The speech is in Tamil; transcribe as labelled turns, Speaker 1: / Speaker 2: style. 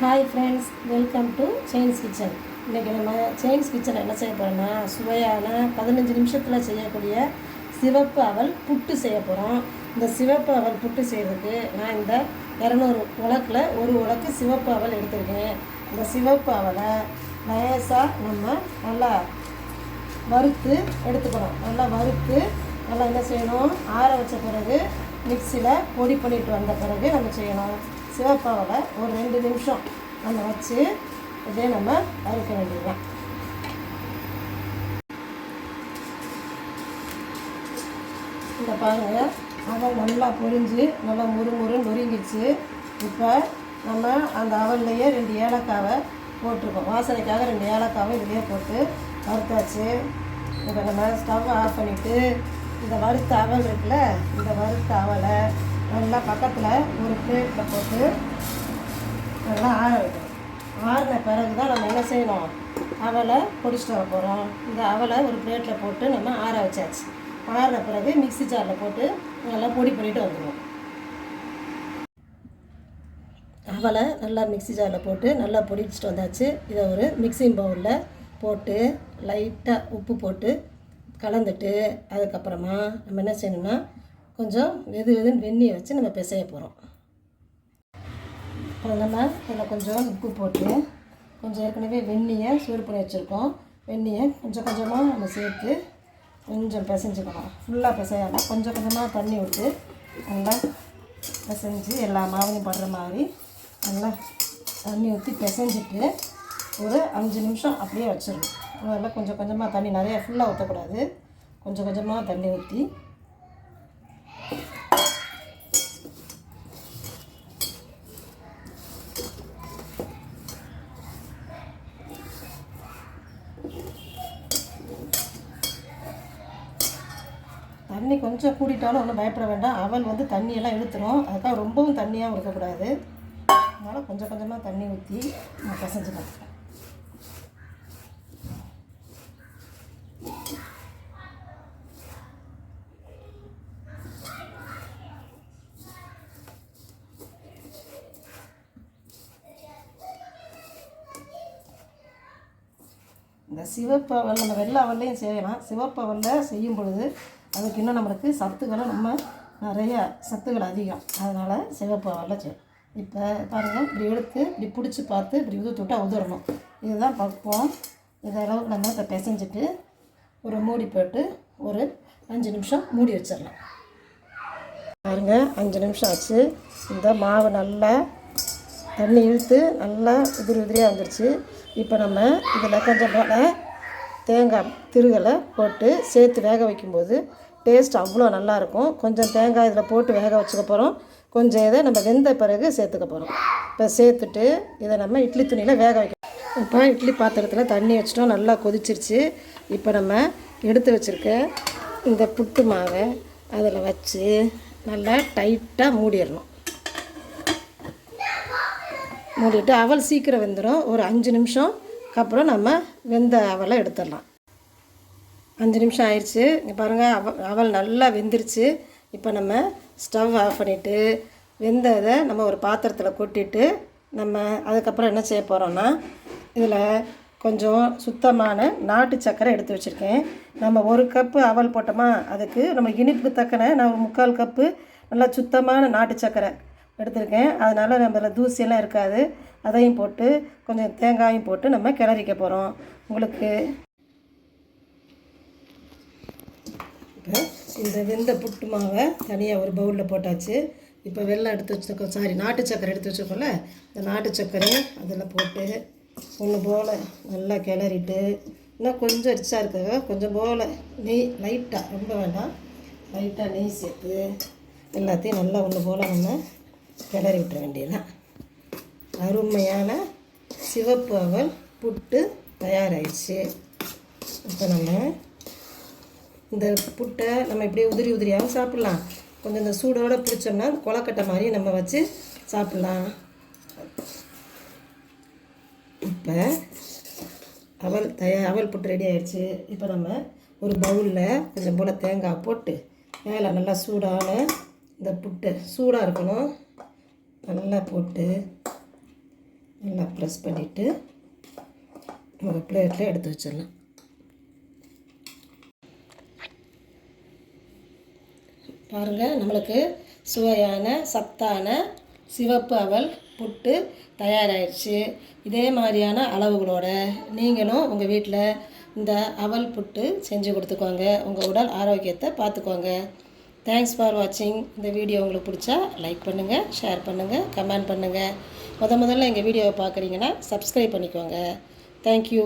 Speaker 1: Hi friends, welcome to chain's kitchen. இன்றைக்கி நம்ம செயின்ஸ் கிச்சன் என்ன செய்ய போகிறோம்னா, சுவையான 15 நிமிஷத்தில் செய்யக்கூடிய சிவப்பு அவல் புட்டு செய்ய போகிறோம். இந்த சிவப்பு அவல் புட்டு செய்கிறதுக்கு நான் இந்த 200 உலக்கில் ஒரு உலக்கு சிவப்பு அவல் எடுத்துருக்கேன். இந்த சிவப்பு அவலை லேசாக நம்ம நல்லா வறுத்து எடுத்துக்கணும். நல்லா வறுத்து நல்லா என்ன செய்யணும், ஆற வச்ச பிறகு மிக்சியில் பொடி பண்ணிட்டு வந்த பிறகு நம்ம செய்யணும். சிவப்பாவலை ஒரு 2 நிமிஷம் நம்ம வச்சு இதே நம்ம வறுக்க வேண்டியதுதான். இந்த பாருங்கள், அவல் நல்லா பொரிஞ்சு நல்லா முறுமுறு நொறுங்கிடுச்சு. இப்போ நம்ம அந்த அவல்லையே 2 ஏலக்காவை போட்டிருக்கோம். வாசனைக்காக 2 ஏலக்காவை இதுலேயே போட்டு வறுத்தாச்சு. இப்போ நம்ம ஸ்டவ் ஆஃப் பண்ணிவிட்டு இந்த வறுத்த அவல் இருக்குல்ல, இந்த வறுத்த அவலை நல்லா பக்கத்தில் ஒரு பிளேட்டில் போட்டு நல்லா ஆற வைக்கணும். ஆறின பிறகு தான் நம்ம என்ன செய்யணும், அவலை பொடிச்சிட்டு வர போகிறோம். இந்த அவலை ஒரு பிளேட்டில் போட்டு நம்ம ஆற வச்சாச்சு. ஆறின பிறகு மிக்ஸி ஜாரில் போட்டு நல்லா பொடி பண்ணிவிட்டு வந்துடுவோம். அவலை நல்லா மிக்ஸி ஜாரில் போட்டு நல்லா பொடிச்சிட்டு வந்தாச்சு. இதை ஒரு மிக்ஸிங் பவுலில் போட்டு லைட்டாக உப்பு போட்டு கலந்துட்டு அதுக்கப்புறமா நம்ம என்ன செய்யணும்னா, கொஞ்சம் வெதுன்னு வெந்நியை வச்சு நம்ம பிசைய போகிறோம். அப்புறம் நம்ம இதில் கொஞ்சம் உப்பு போட்டு கொஞ்சம் ஏற்கனவே வெந்நியை சூடு பண்ணி வச்சுருக்கோம். வெந்நியை கொஞ்சம் கொஞ்சமாக நம்ம சேர்த்து கொஞ்சம் பிசைஞ்சுக்கணும். ஃபுல்லாக பிசையாமல் கொஞ்சம் கொஞ்சமாக தண்ணி விட்டு நல்லா பிசைஞ்சு எல்லா மாவையும் படுற மாதிரி நல்லா தண்ணி ஊற்றி பிசைஞ்சிட்டு ஒரு 5 நிமிஷம் அப்படியே வச்சிடணும். அதில் கொஞ்சம் கொஞ்சமாக தண்ணி, நிறையா ஃபுல்லாக ஊற்றக்கூடாது, கொஞ்சம் கொஞ்சமாக தண்ணி ஊற்றி தண்ணி கொஞ்சம் கூடிட்டாலும் ஒன்றும் பயப்பட வேண்டாம். அவல் வந்து தண்ணியெல்லாம் இழுத்துரும். அதுக்காக ரொம்பவும் தண்ணியாக இருக்கக்கூடாது. அதனால் கொஞ்சம் கொஞ்சமாக தண்ணி ஊற்றி நம்ம பிசைஞ்சுக்கலாம். இந்த சிவப்பு அவல் நம்ம வெள்ளை அவல்லையும் செய்யலாம். சிவப்பு அவலில் செய்யும் பொழுது அதுக்கு இன்னும் நம்மளுக்கு சத்துக்களும் நம்ம நிறைய சத்துக்கள் அதிகம். அதனால் சிவப்பு அவலில் செய்யும். இப்போ பாருங்கள், இப்படி எடுத்து இப்படி பிடிச்சி பார்த்து இப்படி விட்டால் உதறணும். இதுதான் பக்குவம். இதளவுக்கு நம்ம இப்போ பிசைஞ்சிட்டு ஒரு மூடி போட்டு ஒரு 5 நிமிஷம் மூடி வச்சிடலாம். பாருங்கள், 5 நிமிஷம் ஆச்சு. இந்த மாவு நல்லா தண்ணி இழுத்து நல்லா உதிரியாக வந்துடுச்சு. இப்போ நம்ம இதில் கொஞ்சம் போல் தேங்காய் திருகலை போட்டு சேர்த்து வேக வைக்கும்போது டேஸ்ட் அவ்வளோ நல்லாயிருக்கும். கொஞ்சம் தேங்காய் இதில் போட்டு வேக வச்சுக்க போகிறோம். கொஞ்சம் இதை நம்ம வெந்த பிறகு சேர்த்துக்க போகிறோம். இப்போ சேர்த்துட்டு இதை நம்ம இட்லி துணியில் வேக வைக்கணும். இப்போ இட்லி பாத்திரத்தில் தண்ணி வச்சிட்டோம், நல்லா கொதிச்சிருச்சு. இப்போ நம்ம எடுத்து வச்சுருக்க இந்த புட்டு மாவை அதில் வச்சு நல்லா டைட்டாக மூடிடணும். மூடிட்டு அவல் சீக்கிரம் வெந்துடும். ஒரு 5 நிமிஷம் அப்புறம் நம்ம வெந்த அவலை எடுத்துடலாம். 5 நிமிஷம் ஆயிடுச்சு. இங்கே பாருங்கள், அவல் நல்லா வெந்துருச்சு. இப்போ நம்ம ஸ்டவ் ஆஃப் பண்ணிவிட்டு வெந்ததை நம்ம ஒரு பாத்திரத்தில் கொட்டிட்டு நம்ம அதுக்கப்புறம் என்ன செய்ய போகிறோன்னா, இதில் கொஞ்சம் சுத்தமான நாட்டு சர்க்கரை எடுத்து வச்சுருக்கேன். நம்ம 1 கப்பு அவல் போட்டோமா, அதுக்கு நம்ம இனிப்புக்கு தக்கன நான் ஒரு 3/4 கப்பு நல்லா சுத்தமான நாட்டு சர்க்கரை எடுத்திருக்கேன். அதனால் நம்ம இதில் தூசியெல்லாம் இருக்காது. அதையும் போட்டு கொஞ்சம் தேங்காயும் போட்டு நம்ம கிளறிக்க போகிறோம். உங்களுக்கு இப்போ இந்த வெந்த புட்டு மாவை தனியாக ஒரு பவுலில் போட்டாச்சு. இப்போ வெல்லம் எடுத்து வச்சுருக்கோம், நாட்டு சர்க்கரை எடுத்து வச்சுருக்கோம்ல, இந்த நாட்டு சர்க்கரையை அதில் போட்டு ஒன்று போல் நல்லா கிளறிட்டு, இன்னும் கொஞ்சம் ரிச்சாக இருக்காங்க, கொஞ்சம் போல் நெய் லைட்டாக, ரொம்ப வேண்டாம், லைட்டாக நெய் சேர்த்து எல்லாத்தையும் நல்லா ஒன்று போல் நம்ம கிளறி விட்டுற வேண்டியதான். அருமையான சிவப்பு அவல் புட்டு தயாராகிடுச்சு. இப்போ நம்ம இந்த புட்டை நம்ம இப்படியே உதிரியாகவும் சாப்பிட்லாம். கொஞ்சம் இந்த சூடோடு பிடிச்சோம்னா கொலக்கட்டை மாதிரி நம்ம வச்சு சாப்பிட்லாம். இப்போ அவல் புட்டு ரெடி ஆகிடுச்சு. இப்போ நம்ம ஒரு பவுலில் கொஞ்சம் போல் தேங்காய் போட்டு மேலே நல்லா சூடான இந்த புட்டு சூடாக இருக்கணும், நல்லா போட்டு நல்லா ப்ரெஸ் பண்ணிவிட்டு ஒரு பிளேட்டில் எடுத்து வச்சிடலாம். பாருங்கள், நம்மளுக்கு சுவையான சத்தான சிவப்பு அவல் புட்டு தயாராகிடுச்சு. இதே மாதிரியான அளவுகளோட நீங்களும் உங்கள் வீட்டில் இந்த அவல் புட்டு செஞ்சு கொடுத்துக்கோங்க. உங்கள் உடல் ஆரோக்கியத்தை பார்த்துக்கோங்க. தேங்க்ஸ் ஃபார் வாட்சிங். இந்த வீடியோ உங்களுக்கு பிடிச்சா லைக் பண்ணுங்கள், ஷேர் பண்ணுங்கள், கமெண்ட் பண்ணுங்கள். முதல்ல எங்கள் வீடியோவை பார்க்குறீங்கன்னா சப்ஸ்கிரைப் பண்ணிக்கோங்க. தேங்க்யூ.